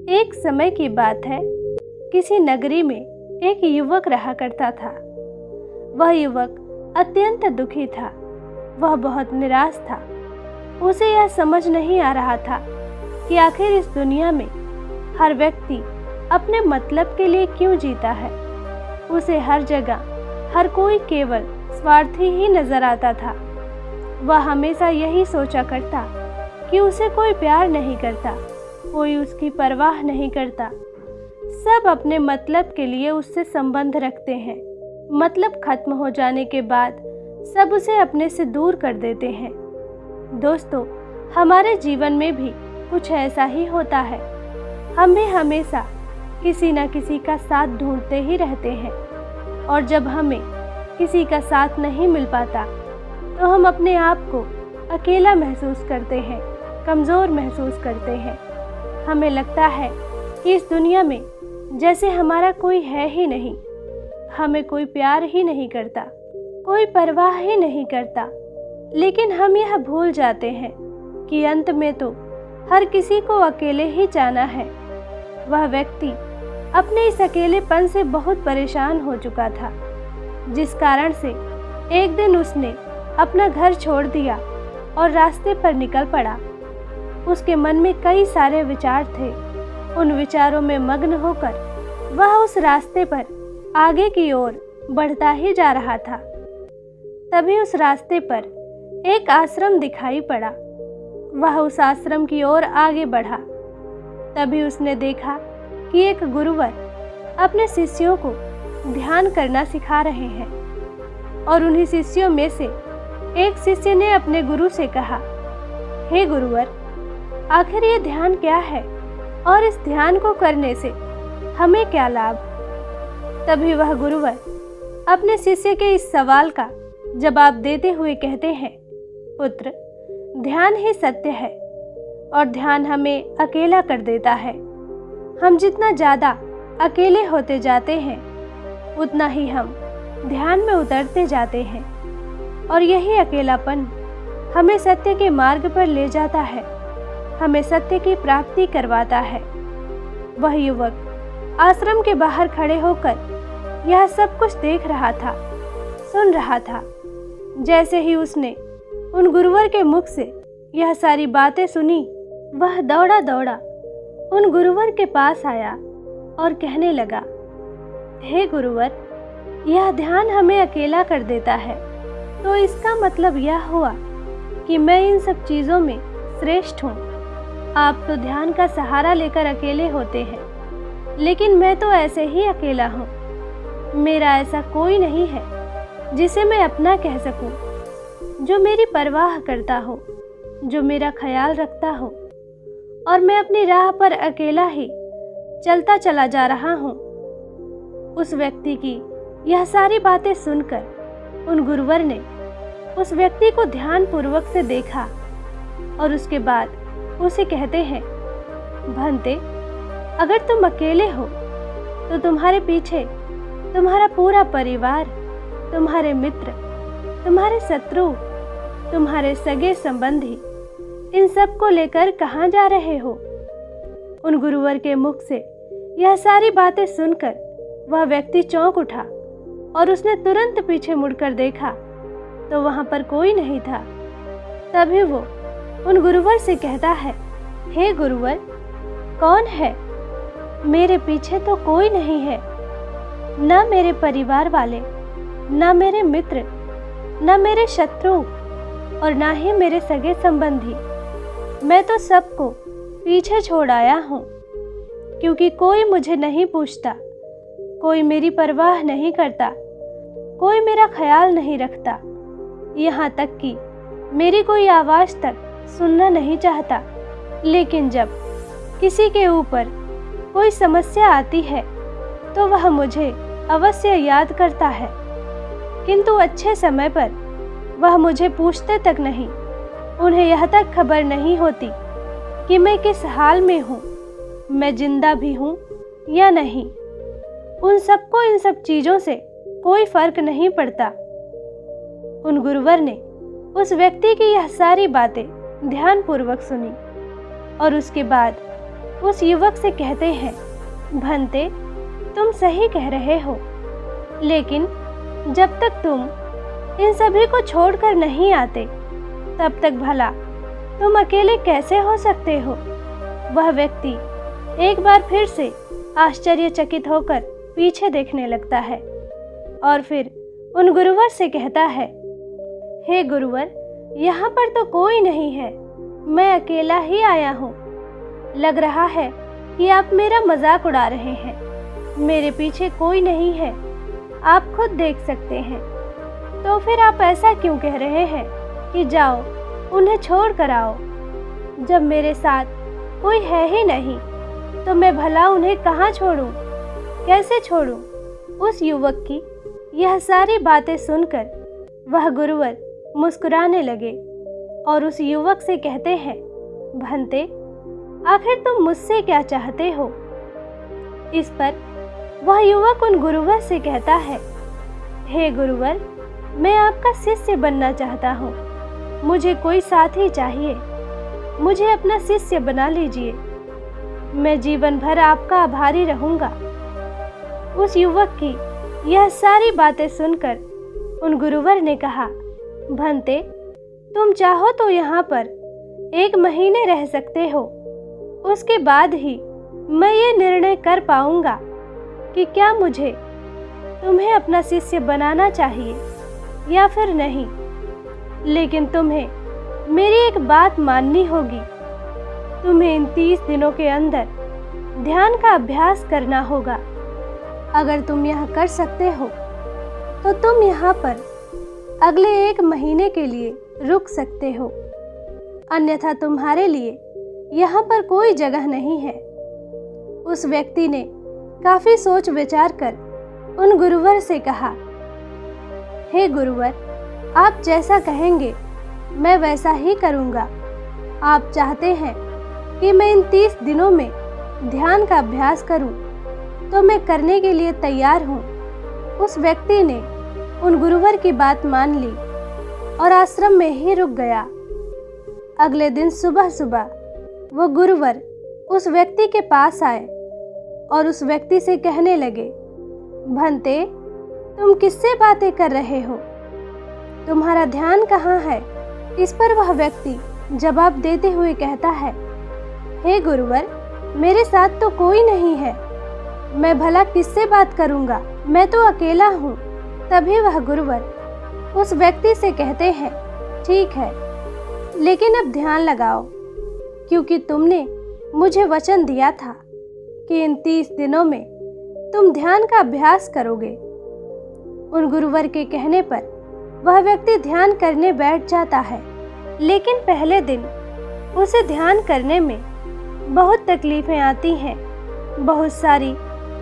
एक समय की बात है, किसी नगरी में एक युवक रहा करता था। वह युवक अत्यंत दुखी था। वह बहुत निराश था। उसे यह समझ नहीं आ रहा था कि आखिर इस दुनिया में हर व्यक्ति अपने मतलब के लिए क्यों जीता है। उसे हर जगह हर कोई केवल स्वार्थी ही नजर आता था। वह हमेशा यही सोचा करता कि उसे कोई प्यार नहीं करता, कोई उसकी परवाह नहीं करता। सब अपने मतलब के लिए उससे संबंध रखते हैं। मतलब खत्म हो जाने के बाद सब उसे अपने से दूर कर देते हैं। दोस्तों, हमारे जीवन में भी कुछ ऐसा ही होता है। हम भी हमेशा किसी न किसी का साथ ढूंढते ही रहते हैं, और जब हमें किसी का साथ नहीं मिल पाता तो हम अपने आप को अकेला महसूस करते हैं, कमज़ोर महसूस करते हैं। हमें लगता है कि इस दुनिया में जैसे हमारा कोई है ही नहीं, हमें कोई प्यार ही नहीं करता, कोई परवाह ही नहीं करता। लेकिन हम यह भूल जाते हैं कि अंत में तो हर किसी को अकेले ही जाना है। वह व्यक्ति अपने इस अकेलेपन से बहुत परेशान हो चुका था, जिस कारण से एक दिन उसने अपना घर छोड़ दिया और रास्ते पर निकल पड़ा। उसके मन में कई सारे विचार थे। उन विचारों में मग्न होकर वह उस रास्ते पर आगे की ओर बढ़ता ही जा रहा था। तभी उस रास्ते पर एक आश्रम दिखाई पड़ा। वह उस आश्रम की ओर आगे बढ़ा। तभी उसने देखा कि एक गुरुवर अपने शिष्यों को ध्यान करना सिखा रहे हैं, और उन्हीं शिष्यों में से एक शिष्य ने अपने गुरु से कहा, हे गुरुवर, आखिर ये ध्यान क्या है और इस ध्यान को करने से हमें क्या लाभ। तभी वह गुरुवर अपने शिष्य के इस सवाल का जवाब देते हुए कहते हैं, पुत्र, ध्यान ही सत्य है और ध्यान हमें अकेला कर देता है। हम जितना ज़्यादा अकेले होते जाते हैं उतना ही हम ध्यान में उतरते जाते हैं, और यही अकेलापन हमें सत्य के मार्ग पर ले जाता है, हमें सत्य की प्राप्ति करवाता है। वह युवक आश्रम के बाहर खड़े होकर यह सब कुछ देख रहा था, सुन रहा था। जैसे ही उसने उन गुरुवर के मुख से यह सारी बातें सुनी, वह दौड़ा दौड़ा उन गुरुवर के पास आया और कहने लगा, हे गुरुवर, यह ध्यान हमें अकेला कर देता है, तो इसका मतलब यह हुआ कि मैं इन सब चीज़ों में श्रेष्ठ हूँ। आप तो ध्यान का सहारा लेकर अकेले होते हैं, लेकिन मैं तो ऐसे ही अकेला हूँ। मेरा ऐसा कोई नहीं है जिसे मैं अपना कह सकूँ, जो मेरी परवाह करता हो, जो मेरा ख्याल रखता हो, और मैं अपनी राह पर अकेला ही चलता चला जा रहा हूँ। उस व्यक्ति की यह सारी बातें सुनकर उन गुरुवर ने उस व्यक्ति को ध्यान पूर्वक से देखा, और उसके बाद उसे कहते हैं, भंते, अगर तुम अकेले हो तो तुम्हारे पीछे तुम्हारा पूरा परिवार, तुम्हारे मित्र, तुम्हारे शत्रु, तुम्हारे सगे संबंधी, इन सब को लेकर कहाँ जा रहे हो। उन गुरुवर के मुख से यह सारी बातें सुनकर वह व्यक्ति चौंक उठा, और उसने तुरंत पीछे मुड़कर देखा तो वहाँ पर कोई नहीं था। तभी वो उन गुरुवर से कहता है, हे गुरुवर, कौन है? मेरे पीछे तो कोई नहीं है, न मेरे परिवार वाले, न मेरे मित्र, न मेरे शत्रु, और न ही मेरे सगे संबंधी। मैं तो सबको पीछे छोड़ आया हूँ, क्योंकि कोई मुझे नहीं पूछता, कोई मेरी परवाह नहीं करता, कोई मेरा ख्याल नहीं रखता, यहाँ तक कि मेरी कोई आवाज़ तक सुनना नहीं चाहता। लेकिन जब किसी के ऊपर कोई समस्या आती है तो वह मुझे अवश्य याद करता है, किंतु अच्छे समय पर वह मुझे पूछते तक नहीं। उन्हें यह तक खबर नहीं होती कि मैं किस हाल में हूँ, मैं जिंदा भी हूँ या नहीं। उन सबको इन सब चीज़ों से कोई फर्क नहीं पड़ता। उन गुरुवर ने उस व्यक्ति की यह सारी बातें ध्यानपूर्वक सुनी, और उसके बाद उस युवक से कहते हैं, भंते, तुम सही कह रहे हो, लेकिन जब तक तुम इन सभी को छोड़कर नहीं आते तब तक भला तुम अकेले कैसे हो सकते हो। वह व्यक्ति एक बार फिर से आश्चर्यचकित होकर पीछे देखने लगता है और फिर उन गुरुवर से कहता है, हे गुरुवर, यहाँ पर तो कोई नहीं है, मैं अकेला ही आया हूँ। लग रहा है कि आप मेरा मजाक उड़ा रहे हैं। मेरे पीछे कोई नहीं है, आप खुद देख सकते हैं। तो फिर आप ऐसा क्यों कह रहे हैं कि जाओ उन्हें छोड़ कर आओ? जब मेरे साथ कोई है ही नहीं तो मैं भला उन्हें कहाँ छोड़ूं, कैसे छोड़ूं? उस युवक की यह सारी बातें सुनकर वह गुरुवर मुस्कुराने लगे और उस युवक से कहते हैं, भंते, आखिर तुम मुझसे क्या चाहते हो? इस पर वह युवक उन गुरुवर से कहता है, हे गुरुवर, मैं आपका शिष्य बनना चाहता हूँ। मुझे कोई साथी चाहिए, मुझे अपना शिष्य बना लीजिए। मैं जीवन भर आपका आभारी रहूंगा। उस युवक की यह सारी बातें सुनकर उन गुरुवर ने कहा, भंते, तुम चाहो तो यहाँ पर 1 महीने रह सकते हो। उसके बाद ही मैं ये निर्णय कर पाऊंगा कि क्या मुझे तुम्हें अपना शिष्य बनाना चाहिए या फिर नहीं। लेकिन तुम्हें मेरी एक बात माननी होगी। तुम्हें इन 30 दिनों के अंदर ध्यान का अभ्यास करना होगा। अगर तुम यह कर सकते हो तो तुम यहाँ पर अगले 1 महीने के लिए रुक सकते हो, अन्यथा तुम्हारे लिए यहाँ पर कोई जगह नहीं है। उस व्यक्ति ने काफी सोच विचार कर उन गुरुवर से कहा, हे गुरुवर, आप जैसा कहेंगे मैं वैसा ही करूँगा। आप चाहते हैं कि मैं इन 30 दिनों में ध्यान का अभ्यास करूं, तो मैं करने के लिए तैयार हूं। उस व्यक्ति ने उन गुरुवर की बात मान ली और आश्रम में ही रुक गया। अगले दिन सुबह सुबह वो गुरुवर उस व्यक्ति के पास आए और उस व्यक्ति से कहने लगे, भंते, तुम किससे बातें कर रहे हो? तुम्हारा ध्यान कहाँ है? इस पर वह व्यक्ति जवाब देते हुए कहता है, हे गुरुवर, मेरे साथ तो कोई नहीं है, मैं भला किससे बात करूंगा, मैं तो अकेला हूँ। तभी वह गुरुवर उस व्यक्ति से कहते हैं, ठीक है, लेकिन अब ध्यान लगाओ, क्योंकि तुमने मुझे वचन दिया था कि इन 30 दिनों में तुम ध्यान का अभ्यास करोगे। उन गुरुवर के कहने पर वह व्यक्ति ध्यान करने बैठ जाता है, लेकिन पहले दिन उसे ध्यान करने में बहुत तकलीफें आती हैं, बहुत सारी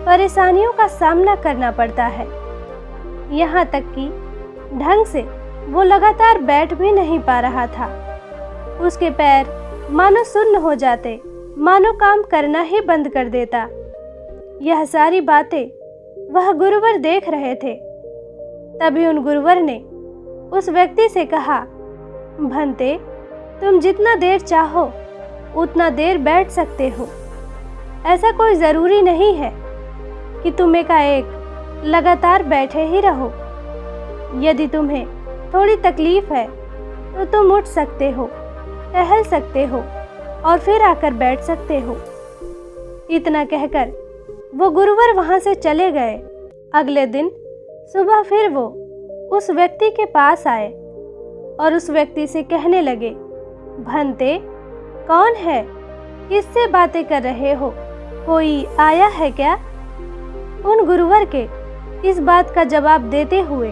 परेशानियों का सामना करना पड़ता है। यहाँ तक कि ढंग से वो लगातार बैठ भी नहीं पा रहा था। उसके पैर मानो सुन्न हो जाते, मानो काम करना ही बंद कर देता। यह सारी बातें वह गुरुवर देख रहे थे। तभी उन गुरुवर ने उस व्यक्ति से कहा, भंते, तुम जितना देर चाहो उतना देर बैठ सकते हो। ऐसा कोई ज़रूरी नहीं है कि तुम एकाएक लगातार बैठे ही रहो। यदि तुम्हें थोड़ी तकलीफ है तो तुम उठ सकते हो, टहल सकते हो और फिर आकर बैठ सकते हो। इतना कहकर वो गुरुवर वहाँ से चले गए। अगले दिन सुबह फिर वो उस व्यक्ति के पास आए और उस व्यक्ति से कहने लगे, भंते, कौन है? किससे बातें कर रहे हो? कोई आया है क्या? उन गुरुवर के इस बात का जवाब देते हुए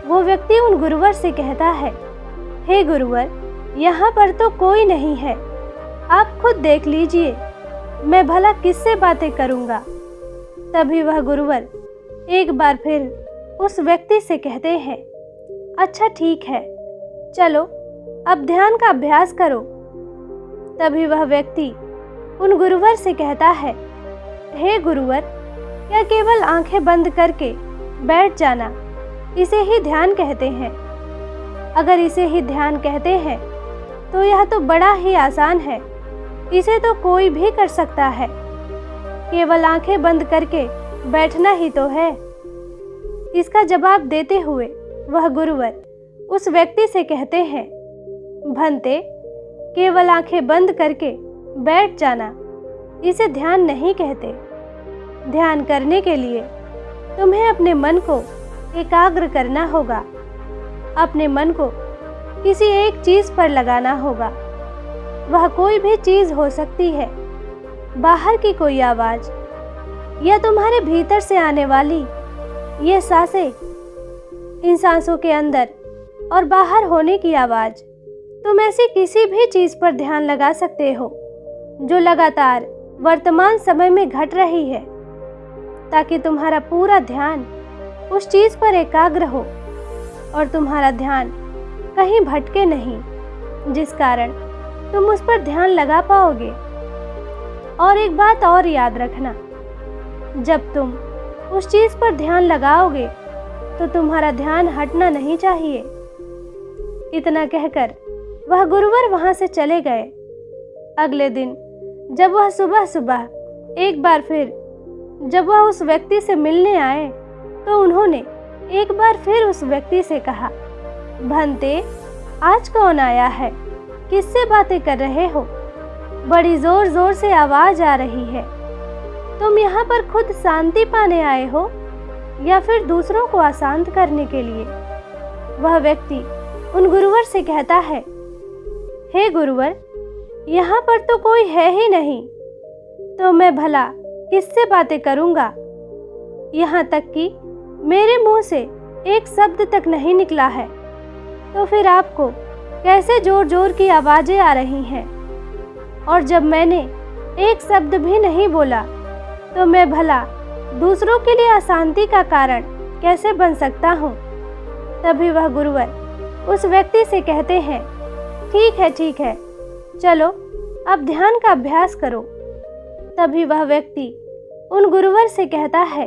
वो व्यक्ति उन गुरुवर से कहता है, हे गुरुवर, यहाँ पर तो कोई नहीं है, आप खुद देख लीजिए, मैं भला किससे बातें करूँगा। तभी वह गुरुवर एक बार फिर उस व्यक्ति से कहते हैं, अच्छा ठीक है, चलो अब ध्यान का अभ्यास करो। तभी वह व्यक्ति उन गुरुवर से कहता है, हे गुरुवर, क्या केवल आंखें बंद करके बैठ जाना, इसे ही ध्यान कहते हैं? अगर इसे ही ध्यान कहते हैं तो यह तो बड़ा ही आसान है। इसे तो कोई भी कर सकता है, केवल आंखें बंद करके बैठना ही तो है। इसका जवाब देते हुए वह गुरुवर उस व्यक्ति से कहते हैं, भंते, केवल आंखें बंद करके बैठ जाना, इसे ध्यान नहीं कहते। ध्यान करने के लिए तुम्हें अपने मन को एकाग्र करना होगा। अपने मन को किसी एक चीज पर लगाना होगा। वह कोई भी चीज हो सकती है, बाहर की कोई आवाज या तुम्हारे भीतर से आने वाली ये सांसें, इन सांसों के अंदर और बाहर होने की आवाज। तुम ऐसी किसी भी चीज पर ध्यान लगा सकते हो जो लगातार वर्तमान समय में घट रही है, ताकि तुम्हारा पूरा ध्यान उस चीज पर एकाग्र हो और तुम्हारा ध्यान कहीं भटके नहीं, जिस कारण तुम उस पर ध्यान लगा पाओगे। और एक बात और याद रखना, जब तुम उस चीज पर ध्यान लगाओगे तो तुम्हारा ध्यान हटना नहीं चाहिए। इतना कहकर वह गुरुवर वहां से चले गए। अगले दिन जब वह सुबह सुबह एक बार फिर जब वह उस व्यक्ति से मिलने आए तो उन्होंने एक बार फिर उस व्यक्ति से कहा, भंते, आज कौन आया है? किससे बातें कर रहे हो? बड़ी जोर जोर से आवाज आ रही है। तुम यहाँ पर खुद शांति पाने आए हो या फिर दूसरों को अशांत करने के लिए? वह व्यक्ति उन गुरुवर से कहता है, हे गुरुवर, यहाँ पर तो कोई है ही नहीं, तो मैं भला किससे बातें करूँगा? यहाँ तक कि मेरे मुंह से एक शब्द तक नहीं निकला है, तो फिर आपको कैसे जोर जोर की आवाजें आ रही हैं? और जब मैंने एक शब्द भी नहीं बोला तो मैं भला दूसरों के लिए अशांति का कारण कैसे बन सकता हूँ? तभी वह गुरुवर उस व्यक्ति से कहते हैं, ठीक है, चलो अब ध्यान का अभ्यास करो। तभी वह व्यक्ति उन गुरुवर से कहता है,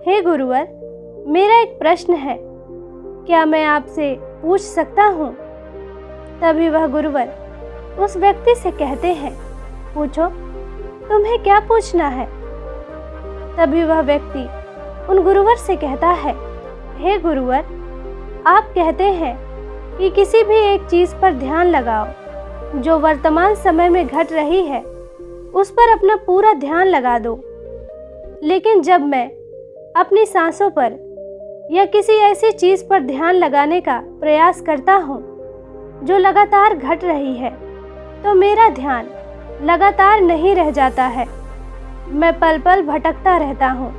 हे गुरुवर, मेरा एक प्रश्न है, क्या मैं आपसे पूछ सकता हूँ? तभी वह गुरुवर उस व्यक्ति से कहते हैं, पूछो, तुम्हें क्या पूछना है? तभी वह व्यक्ति उन गुरुवर से कहता है, हे गुरुवर, आप कहते हैं कि किसी भी एक चीज पर ध्यान लगाओ जो वर्तमान समय में घट रही है, उस पर अपना पूरा ध्यान लगा दो। लेकिन जब मैं अपनी सांसों पर या किसी ऐसी चीज पर ध्यान लगाने का प्रयास करता हूँ जो लगातार घट रही है, तो मेरा ध्यान लगातार नहीं रह जाता है। मैं पल पल भटकता रहता हूँ।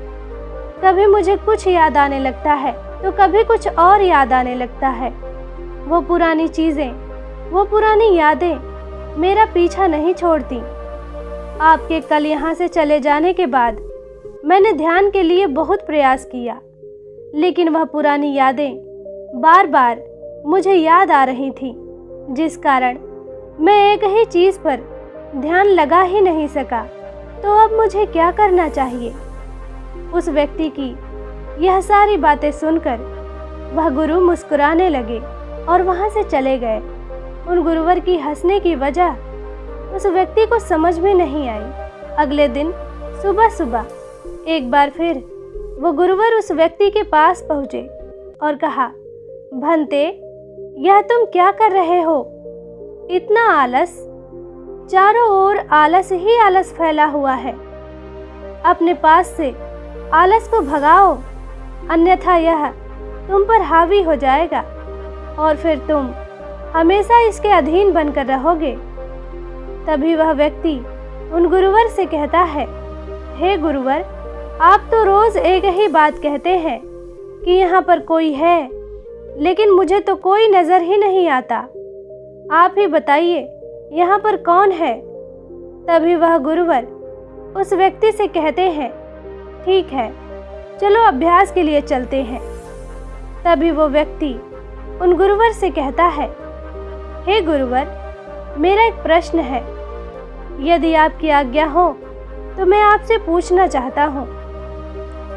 कभी मुझे कुछ याद आने लगता है तो कभी कुछ और याद आने लगता है। वो पुरानी चीजें, वो पुरानी यादें मेरा पीछा नहीं छोड़ती। आपके कल यहाँ से चले जाने के बाद मैंने ध्यान के लिए बहुत प्रयास किया, लेकिन वह पुरानी यादें बार बार मुझे याद आ रही थी, जिस कारण मैं एक ही चीज पर ध्यान लगा ही नहीं सका। तो अब मुझे क्या करना चाहिए? उस व्यक्ति की यह सारी बातें सुनकर वह गुरु मुस्कुराने लगे और वहां से चले गए। उन गुरुवर की हंसने की वजह उस व्यक्ति को समझ में नहीं आई। अगले दिन सुबह सुबह एक बार फिर वो गुरुवर उस व्यक्ति के पास पहुंचे और कहा, भंते, यह तुम क्या कर रहे हो? इतना आलस, चारों ओर आलस ही आलस फैला हुआ है। अपने पास से आलस को भगाओ, अन्यथा यह तुम पर हावी हो जाएगा और फिर तुम हमेशा इसके अधीन बनकर रहोगे। तभी वह व्यक्ति उन गुरुवर से कहता है, हे गुरुवर, आप तो रोज एक ही बात कहते हैं कि यहाँ पर कोई है, लेकिन मुझे तो कोई नजर ही नहीं आता। आप ही बताइए, यहाँ पर कौन है? तभी वह गुरुवर उस व्यक्ति से कहते हैं, ठीक है, चलो अभ्यास के लिए चलते हैं। तभी वो व्यक्ति उन गुरुवर से कहता है, हे गुरुवर, मेरा एक प्रश्न है, यदि आपकी आज्ञा हो तो मैं आपसे पूछना चाहता हूँ।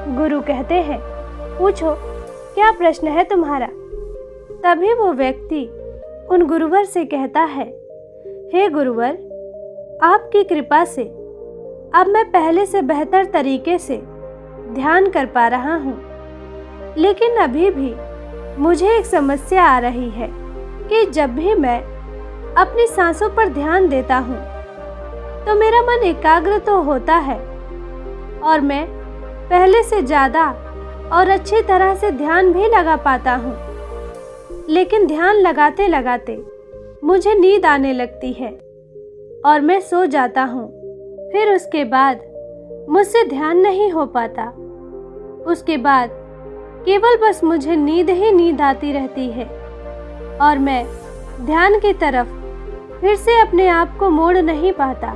गुरु कहते हैं, पूछो, क्या प्रश्न है तुम्हारा? तभी वो व्यक्ति उन गुरुवर से कहता है, हे गुरुवर, आपकी कृपा से अब मैं पहले से बेहतर तरीके से ध्यान कर पा रहा हूँ। लेकिन अभी भी मुझे एक समस्या आ रही है कि जब भी मैं अपनी सांसों पर ध्यान देता हूँ तो मेरा मन एकाग्र तो होता है और मैं पहले से ज़्यादा और अच्छी तरह से ध्यान भी लगा पाता हूँ। लेकिन ध्यान लगाते लगाते मुझे नींद आने लगती है और मैं सो जाता हूँ। फिर उसके बाद मुझसे ध्यान नहीं हो पाता। उसके बाद केवल बस मुझे नींद ही नींद आती रहती है और मैं ध्यान की तरफ फिर से अपने आप को मोड़ नहीं पाता।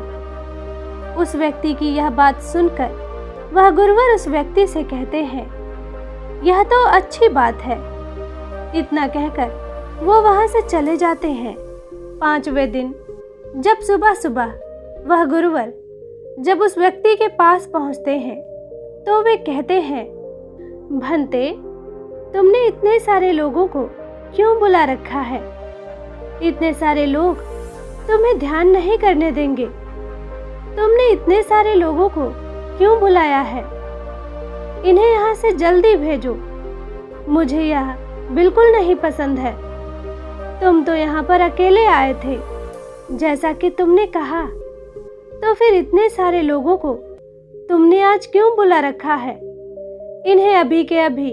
उस व्यक्ति की यह बात सुनकर वह गुरुवर उस व्यक्ति से कहते हैं, यह तो अच्छी बात है। इतना कहकर वो वहां से चले जाते हैं। 5वें दिन जब सुबह सुबह वह गुरुवर जब उस व्यक्ति के पास पहुंचते हैं तो वे कहते हैं, भंते, तुमने इतने सारे लोगों को क्यों बुला रखा है? इतने सारे लोग तुम्हें ध्यान नहीं करने देंगे। तुमने इतने सारे लोगों को क्यों बुलाया है? इन्हें यहाँ से जल्दी भेजो। मुझे यह बिल्कुल नहीं पसंद है। तुम तो यहाँ पर अकेले आए थे, जैसा कि तुमने कहा। तो फिर इतने सारे लोगों को तुमने आज क्यों बुला रखा है? इन्हें अभी के अभी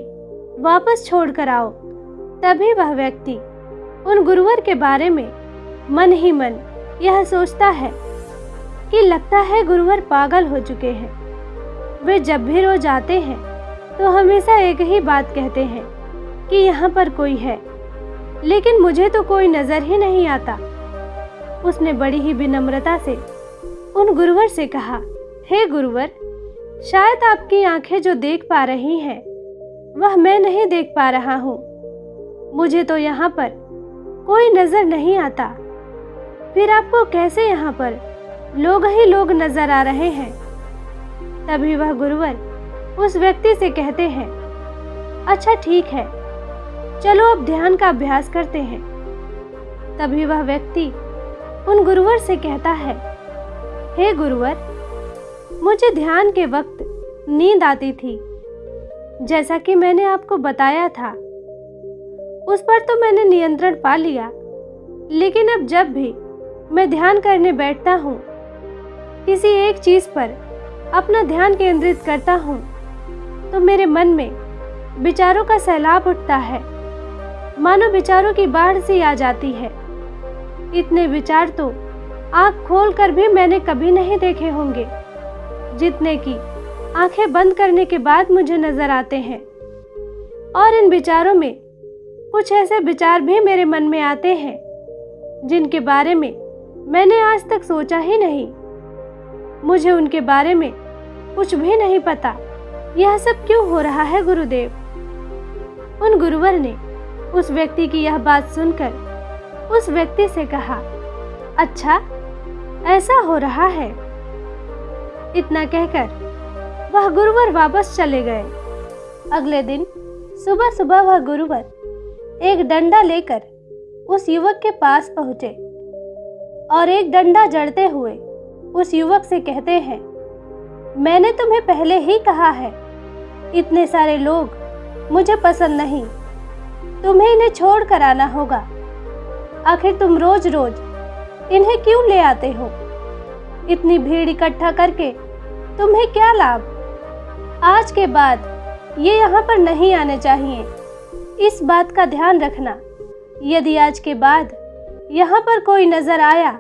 वापस छोड़ कर आओ। तभी वह व्यक्ति उन गुरुवर के बारे में मन ही मन यह सोचता है कि लगता है गुरुवर पागल हो चुके हैं। वे जब भी रोज आते हैं तो हमेशा एक ही बात कहते हैं कि यहाँ पर कोई है, लेकिन मुझे तो कोई नजर ही नहीं आता। उसने बड़ी ही विनम्रता से उन गुरुवर से कहा, हे गुरुवर, शायद आपकी आंखें जो देख पा रही हैं वह मैं नहीं देख पा रहा हूँ। मुझे तो यहाँ पर कोई नजर नहीं आता। फिर आपको कैसे यहाँ पर लोग ही लोग नजर आ रहे हैं? तभी वह गुरुवर उस व्यक्ति से कहते हैं, अच्छा ठीक है, चलो अब ध्यान का अभ्यास करते हैं। तभी वह व्यक्ति उन गुरुवर से कहता है, हे गुरुवर, मुझे ध्यान के वक्त नींद आती थी, जैसा कि मैंने आपको बताया था। उस पर तो मैंने नियंत्रण पा लिया, लेकिन अब जब भी मैं ध्यान करने बैठता हूँ, किसी एक चीज पर अपना ध्यान केंद्रित करता हूँ, तो मेरे मन में विचारों का सैलाब उठता है, मानो विचारों की बाढ़ सी आ जाती है। इतने विचार तो आँख खोलकर भी मैंने कभी नहीं देखे होंगे, जितने कि आंखें बंद करने के बाद मुझे नजर आते हैं। और इन विचारों में कुछ ऐसे विचार भी मेरे मन में आते हैं जिनके बारे में मैंने आज तक सोचा ही नहीं। मुझे उनके बारे में कुछ भी नहीं पता। यह सब क्यों हो रहा है गुरुदेव? उन गुरुवर ने उस व्यक्ति की यह बात सुनकर उस व्यक्ति से कहा, अच्छा ऐसा हो रहा है। इतना कहकर वह गुरुवर वापस चले गए। अगले दिन सुबह सुबह वह गुरुवर एक डंडा लेकर उस युवक के पास पहुंचे और एक डंडा जड़ते हुए उस युवक से कहते हैं, मैंने तुम्हें पहले ही कहा है, इतने सारे लोग मुझे पसंद नहीं। तुम्हें इन्हें छोड़ कर आना होगा। आखिर तुम रोज रोज इन्हें क्यों ले आते हो? इतनी भीड़ इकट्ठा करके तुम्हें क्या लाभ? आज के बाद ये यहाँ पर नहीं आने चाहिए। इस बात का ध्यान रखना। यदि आज के बाद यहाँ पर कोई नजर आया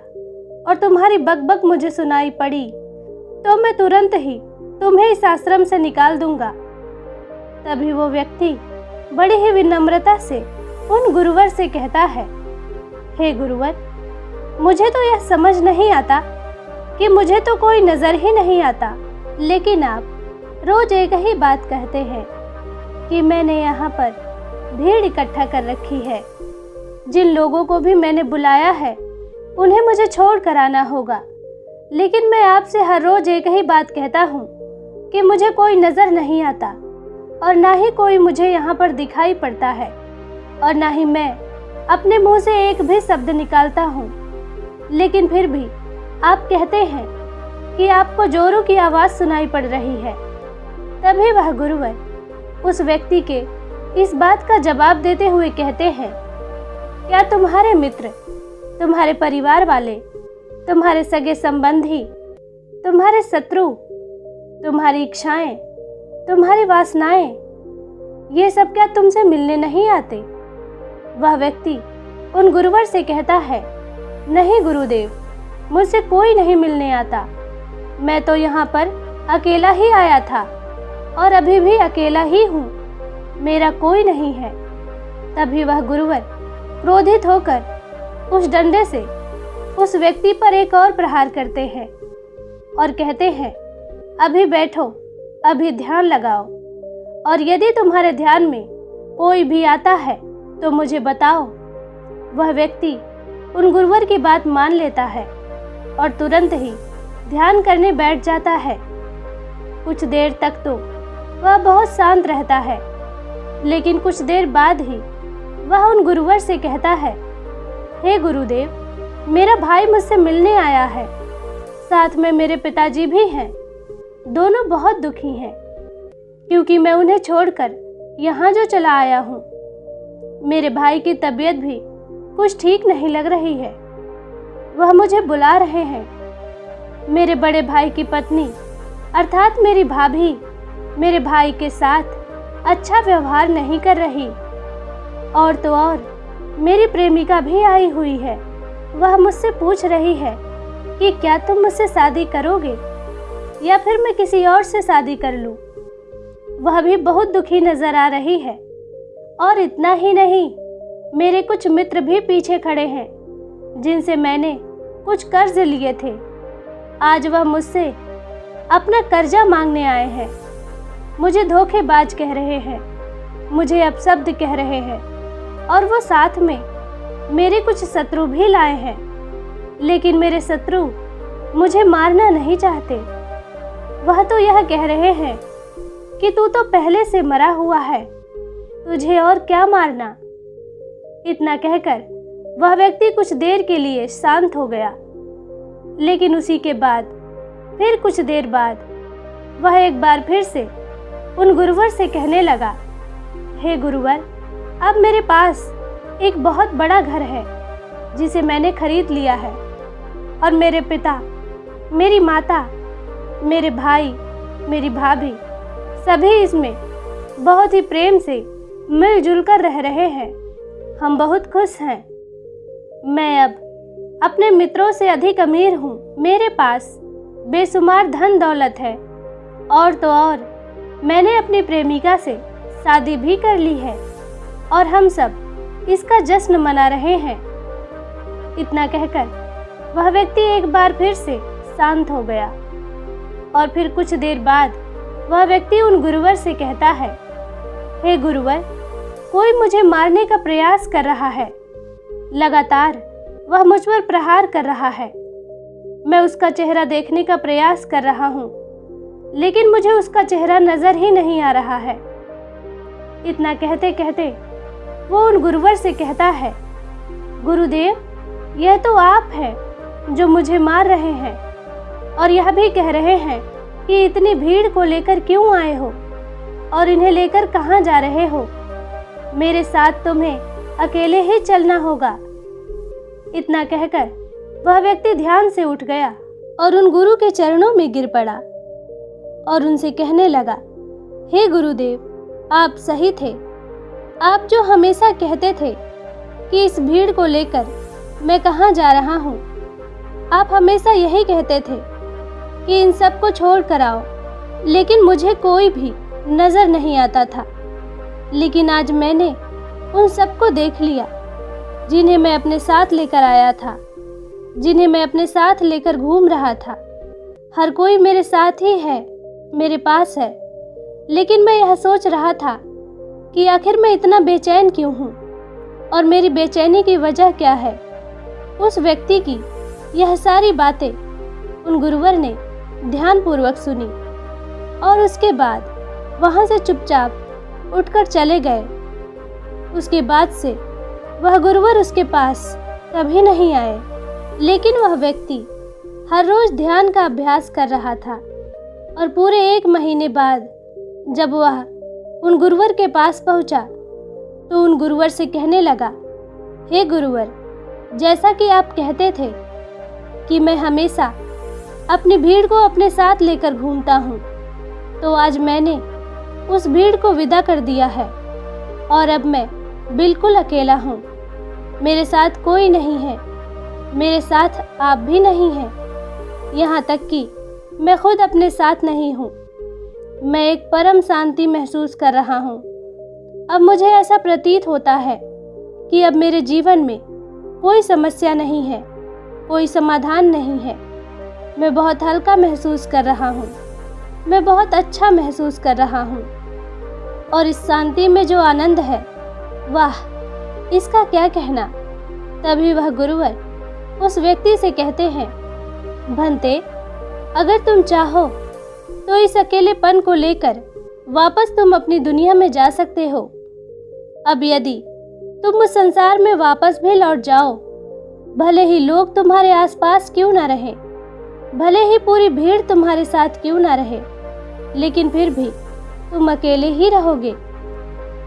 और तुम्हारी बकबक मुझे सुनाई पड़ी तो मैं तुरंत ही तुम्हें इस आश्रम से निकाल दूंगा। तभी वो व्यक्ति बड़ी ही विनम्रता से उन गुरुवर से कहता है, हे गुरुवर, मुझे तो यह समझ नहीं आता कि मुझे तो कोई नजर ही नहीं आता, लेकिन आप रोज एक ही बात कहते हैं कि मैंने यहाँ पर भीड़ इकट्ठा कर रखी है। जिन लोगों को भी मैंने बुलाया है उन्हें मुझे छोड़ कर आना होगा, लेकिन मैं आपसे हर रोज एक ही बात कहता हूँ कि मुझे कोई नजर नहीं आता और ना ही कोई मुझे यहाँ पर दिखाई पड़ता है और ना ही मैं अपने मुंह से एक भी शब्द निकालता हूँ। लेकिन फिर भी आप कहते हैं कि आपको जोरों की आवाज़ सुनाई पड़ रही है। तभी वह गुरुवर उस व्यक्ति के इस बात का जवाब देते हुए कहते हैं, क्या तुम्हारे मित्र, तुम्हारे परिवार वाले, तुम्हारे सगे संबंधी, तुम्हारे शत्रु, तुम्हारी इच्छाएं, तुम्हारी वासनाएं, ये सब क्या तुमसे मिलने नहीं आते? वह व्यक्ति उन गुरुवर से कहता है, नहीं गुरुदेव, मुझसे कोई नहीं मिलने आता। मैं तो यहाँ पर अकेला ही आया था और अभी भी अकेला ही हूँ, मेरा कोई नहीं है। तभी वह गुरुवर क्रोधित होकर उस डंडे से उस व्यक्ति पर एक और प्रहार करते हैं और कहते हैं, अभी बैठो, अभी ध्यान लगाओ, और यदि तुम्हारे ध्यान में कोई भी आता है तो मुझे बताओ। वह व्यक्ति उन गुरुवर की बात मान लेता है और तुरंत ही ध्यान करने बैठ जाता है। कुछ देर तक तो वह बहुत शांत रहता है, लेकिन कुछ देर बाद ही वह उन गुरुवर से कहता है, हे गुरुदेव, मेरा भाई मुझसे मिलने आया है, साथ में मेरे पिताजी भी हैं। दोनों बहुत दुखी हैं क्योंकि मैं उन्हें छोड़कर यहाँ जो चला आया हूँ। मेरे भाई की तबीयत भी कुछ ठीक नहीं लग रही है। वह मुझे बुला रहे हैं। मेरे बड़े भाई की पत्नी अर्थात मेरी भाभी मेरे भाई के साथ अच्छा व्यवहार नहीं कर रही, और तो और मेरी प्रेमिका भी आई हुई है। वह मुझसे पूछ रही है कि क्या तुम मुझसे शादी करोगे या फिर मैं किसी और से शादी कर लूं। वह भी बहुत दुखी नजर आ रही है, और इतना ही नहीं, मेरे कुछ मित्र भी पीछे खड़े हैं जिनसे मैंने कुछ कर्ज लिए थे। आज वह मुझसे अपना कर्जा मांगने आए हैं। मुझे धोखेबाज कह रहे हैं, मुझे अपशब्द कह रहे हैं, और वो साथ में मेरे कुछ शत्रु भी लाए हैं। लेकिन मेरे शत्रु मुझे मारना नहीं चाहते। वह तो यह कह रहे हैं कि तू तो पहले से मरा हुआ है, तुझे और क्या मारना। इतना कहकर वह व्यक्ति कुछ देर के लिए शांत हो गया, लेकिन उसी के बाद फिर कुछ देर बाद वह एक बार फिर से उन गुरुवर से कहने लगा, हे गुरुवर, अब मेरे पास एक बहुत बड़ा घर है जिसे मैंने खरीद लिया है, और मेरे पिता, मेरी माता, मेरे भाई, मेरी भाभी सभी इसमें बहुत ही प्रेम से मिलजुल कर रह रहे हैं। हम बहुत खुश हैं। मैं अब अपने मित्रों से अधिक अमीर हूँ। मेरे पास बेशुमार धन दौलत है, और तो और मैंने अपनी प्रेमिका से शादी भी कर ली है, और हम सब इसका जश्न मना रहे हैं। इतना कहकर वह व्यक्ति एक बार फिर से शांत हो गया, और फिर कुछ देर बाद वह व्यक्ति उन गुरुवर से कहता है, हे गुरुवर, कोई मुझे मारने का प्रयास कर रहा है। लगातार वह मुझ पर प्रहार कर रहा है। मैं उसका चेहरा देखने का प्रयास कर रहा हूँ, लेकिन मुझे उसका चेहरा नजर ही नहीं आ रहा है। इतना कहते कहते वो उन गुरुवर से कहता है, गुरुदेव, यह तो आप हैं जो मुझे मार रहे हैं, और यह भी कह रहे हैं कि इतनी भीड़ को लेकर क्यों आए हो और इन्हें लेकर कहाँ जा रहे हो। मेरे साथ तुम्हें अकेले ही चलना होगा। इतना कहकर वह व्यक्ति ध्यान से उठ गया और उन गुरु के चरणों में गिर पड़ा और उनसे कहने लगा, हे गुरुदेव, आप सही थे। आप जो हमेशा कहते थे कि इस भीड़ को लेकर मैं कहाँ जा रहा हूँ, आप हमेशा यही कहते थे कि इन सब को छोड़ कर आओ, लेकिन मुझे कोई भी नजर नहीं आता था। लेकिन आज मैंने उन सबको देख लिया जिन्हें मैं अपने साथ लेकर आया था, जिन्हें मैं अपने साथ लेकर घूम रहा था। हर कोई मेरे साथ ही है, मेरे पास है, लेकिन मैं यह सोच रहा था कि आखिर मैं इतना बेचैन क्यों हूँ और मेरी बेचैनी की वजह क्या है। उस व्यक्ति की यह सारी बातें उन गुरुवर ने ध्यानपूर्वक सुनी और उसके बाद वहाँ से चुपचाप उठकर चले गए। उसके बाद से वह गुरुवर उसके पास कभी नहीं आए, लेकिन वह व्यक्ति हर रोज़ ध्यान का अभ्यास कर रहा था और पूरे 1 महीने बाद जब वह उन गुरुवर के पास पहुंचा तो उन गुरुवर से कहने लगा, हे गुरुवर, जैसा कि आप कहते थे कि मैं हमेशा अपनी भीड़ को अपने साथ लेकर घूमता हूँ, तो आज मैंने उस भीड़ को विदा कर दिया है और अब मैं बिल्कुल अकेला हूँ। मेरे साथ कोई नहीं है, मेरे साथ आप भी नहीं हैं, यहाँ तक कि मैं खुद अपने साथ नहीं हूँ। मैं एक परम शांति महसूस कर रहा हूँ। अब मुझे ऐसा प्रतीत होता है कि अब मेरे जीवन में कोई समस्या नहीं है, कोई समाधान नहीं है। मैं बहुत हल्का महसूस कर रहा हूँ, मैं बहुत अच्छा महसूस कर रहा हूँ और इस शांति में जो आनंद है, वाह, इसका क्या कहना। तभी वह गुरुवर उस व्यक्ति से कहते हैं, भंते, अगर तुम चाहो तो इस अकेलेपन को लेकर वापस तुम अपनी दुनिया में जा सकते हो। अब यदि तुम उस संसार में वापस भी लौट जाओ, भले ही लोग तुम्हारे आसपास क्यों ना रहे, भले ही पूरी भीड़ तुम्हारे साथ क्यों ना रहे, लेकिन फिर भी तुम अकेले ही रहोगे।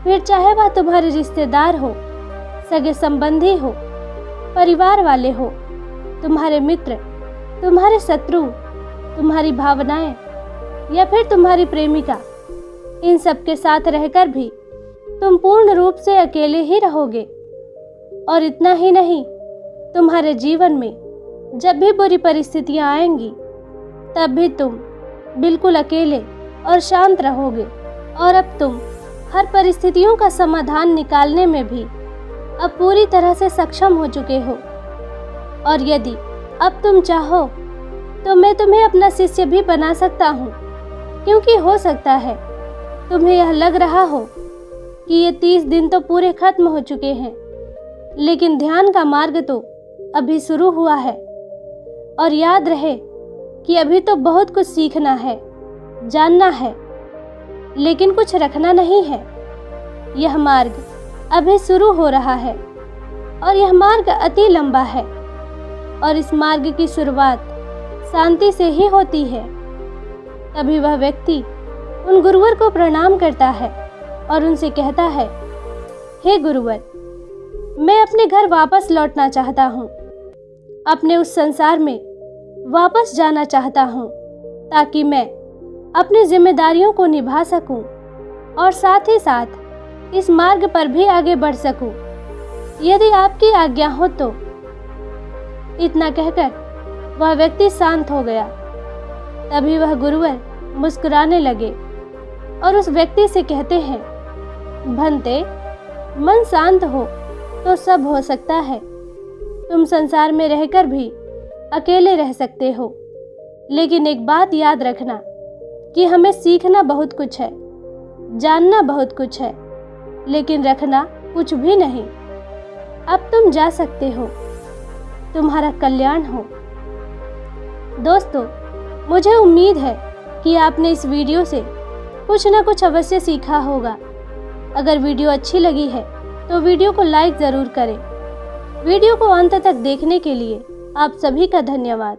फिर चाहे वह तुम्हारे रिश्तेदार हो, सगे संबंधी हो, परिवार वाले हो, तुम्हारे मित्र, तुम्हारे शत्रु, तुम्हारी भावनाएं या फिर तुम्हारी प्रेमिका, इन सब के साथ रहकर भी तुम पूर्ण रूप से अकेले ही रहोगे। और इतना ही नहीं, तुम्हारे जीवन में जब भी बुरी परिस्थितियां आएंगी, तब भी तुम बिल्कुल अकेले और शांत रहोगे। और अब तुम हर परिस्थितियों का समाधान निकालने में भी अब पूरी तरह से सक्षम हो चुके हो। और यदि अब तुम चाहो तो मैं तुम्हें अपना शिष्य भी बना सकता हूँ, क्योंकि हो सकता है तुम्हें यह लग रहा हो कि ये 30 दिन तो पूरे खत्म हो चुके हैं, लेकिन ध्यान का मार्ग तो अभी शुरू हुआ है। और याद रहे कि अभी तो बहुत कुछ सीखना है, जानना है, लेकिन कुछ रखना नहीं है। यह मार्ग अभी शुरू हो रहा है और यह मार्ग अति लंबा है और इस मार्ग की शुरुआत शांति से ही होती है। तभी वह व्यक्ति उन गुरुवर को प्रणाम करता है और उनसे कहता है, हे गुरुवर, मैं अपने घर वापस लौटना चाहता हूँ, अपने उस संसार में वापस जाना चाहता हूँ, ताकि मैं अपनी जिम्मेदारियों को निभा सकूं और साथ ही साथ इस मार्ग पर भी आगे बढ़ सकूं, यदि आपकी आज्ञा हो तो। इतना कहकर वह व्यक्ति शांत हो गया। तभी वह गुरुवर मुस्कुराने लगे और उस व्यक्ति से कहते हैं, भंते, मन शांत हो तो सब हो सकता है। तुम संसार में रहकर भी अकेले रह सकते हो, लेकिन एक बात याद रखना कि हमें सीखना बहुत कुछ है, जानना बहुत कुछ है, लेकिन रखना कुछ भी नहीं। अब तुम जा सकते हो, तुम्हारा कल्याण हो। दोस्तों, मुझे उम्मीद है कि आपने इस वीडियो से कुछ ना कुछ अवश्य सीखा होगा। अगर वीडियो अच्छी लगी है तो वीडियो को लाइक ज़रूर करें। वीडियो को अंत तक देखने के लिए आप सभी का धन्यवाद।